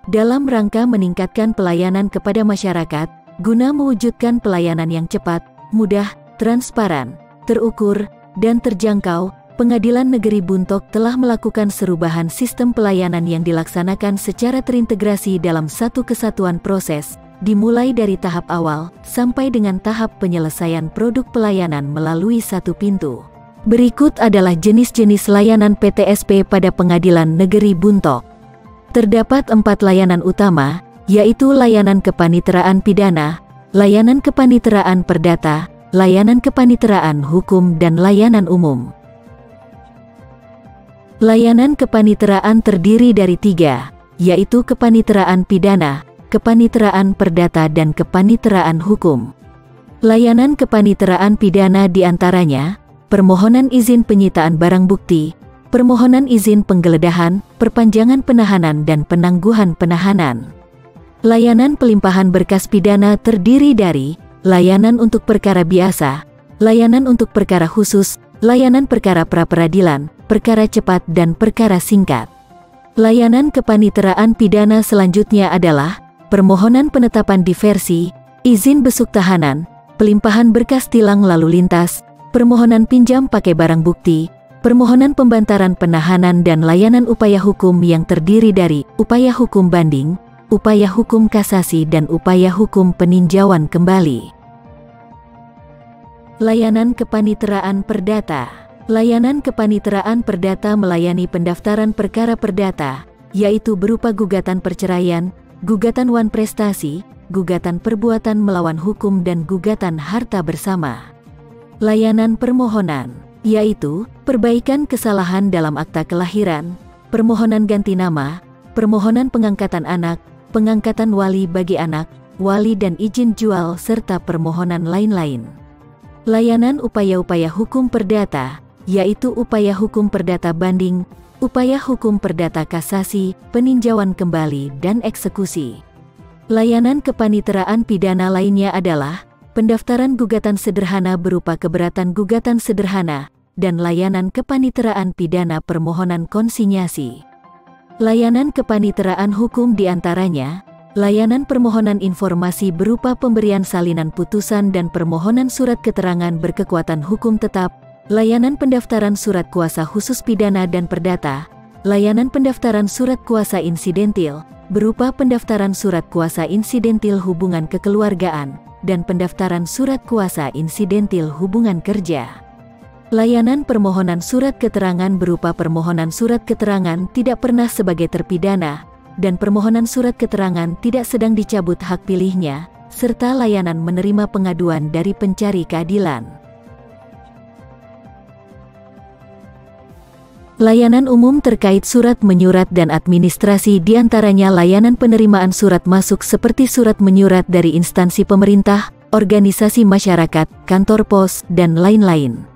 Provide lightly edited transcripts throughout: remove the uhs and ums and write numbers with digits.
dalam rangka meningkatkan pelayanan kepada masyarakat, guna mewujudkan pelayanan yang cepat, mudah, transparan, terukur, dan terjangkau. Pengadilan Negeri Buntok telah melakukan serubahan sistem pelayanan yang dilaksanakan secara terintegrasi dalam satu kesatuan proses, dimulai dari tahap awal sampai dengan tahap penyelesaian produk pelayanan melalui satu pintu. Berikut adalah jenis-jenis layanan PTSP pada Pengadilan Negeri Buntok. Terdapat 4 layanan utama, yaitu layanan kepaniteraan pidana, layanan kepaniteraan perdata, layanan kepaniteraan hukum, dan layanan umum. Layanan kepaniteraan terdiri dari 3, yaitu kepaniteraan pidana, kepaniteraan perdata, dan kepaniteraan hukum. Layanan kepaniteraan pidana diantaranya, permohonan izin penyitaan barang bukti, permohonan izin penggeledahan, perpanjangan penahanan, dan penangguhan penahanan. Layanan pelimpahan berkas pidana terdiri dari layanan untuk perkara biasa, layanan untuk perkara khusus, layanan perkara pra-peradilan, perkara cepat, dan perkara singkat. Layanan kepaniteraan pidana selanjutnya adalah permohonan penetapan diversi, izin besuk tahanan, pelimpahan berkas tilang lalu lintas, permohonan pinjam pakai barang bukti, permohonan pembantaran penahanan, dan layanan upaya hukum yang terdiri dari upaya hukum banding, upaya hukum kasasi, dan upaya hukum peninjauan kembali. Layanan kepaniteraan perdata. Layanan kepaniteraan perdata melayani pendaftaran perkara perdata, yaitu berupa gugatan perceraian, gugatan wan prestasi, gugatan perbuatan melawan hukum, dan gugatan harta bersama. Layanan permohonan, yaitu perbaikan kesalahan dalam akta kelahiran, permohonan ganti nama, permohonan pengangkatan anak, pengangkatan wali bagi anak, wali dan izin jual, serta permohonan lain-lain. Layanan upaya-upaya hukum perdata, yaitu upaya hukum perdata banding, upaya hukum perdata kasasi, peninjauan kembali, dan eksekusi. Layanan kepaniteraan pidana lainnya adalah pendaftaran gugatan sederhana berupa keberatan gugatan sederhana, dan layanan kepaniteraan pidana permohonan konsinyasi. Layanan kepaniteraan hukum diantaranya, layanan permohonan informasi berupa pemberian salinan putusan dan permohonan surat keterangan berkekuatan hukum tetap, layanan pendaftaran surat kuasa khusus pidana dan perdata, layanan pendaftaran surat kuasa insidentil, berupa pendaftaran surat kuasa insidentil hubungan kekeluargaan, dan pendaftaran surat kuasa insidentil hubungan kerja. Layanan permohonan surat keterangan berupa permohonan surat keterangan tidak pernah sebagai terpidana, dan permohonan surat keterangan tidak sedang dicabut hak pilihnya, serta layanan menerima pengaduan dari pencari keadilan. Layanan umum terkait surat menyurat dan administrasi diantaranya layanan penerimaan surat masuk seperti surat menyurat dari instansi pemerintah, organisasi masyarakat, kantor pos, dan lain-lain.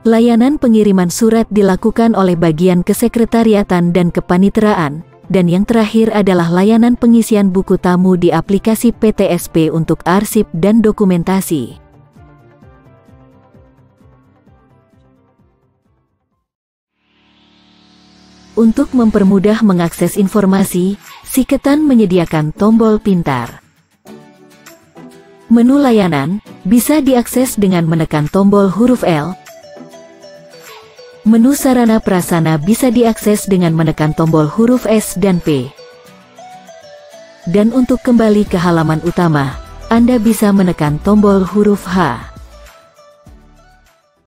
Layanan pengiriman surat dilakukan oleh bagian kesekretariatan dan kepaniteraan, dan yang terakhir adalah layanan pengisian buku tamu di aplikasi PTSP untuk arsip dan dokumentasi. Untuk mempermudah mengakses informasi, Siketan menyediakan tombol pintar. Menu layanan bisa diakses dengan menekan tombol huruf L. Menu sarana prasarana bisa diakses dengan menekan tombol huruf S dan P. Dan untuk kembali ke halaman utama, Anda bisa menekan tombol huruf H.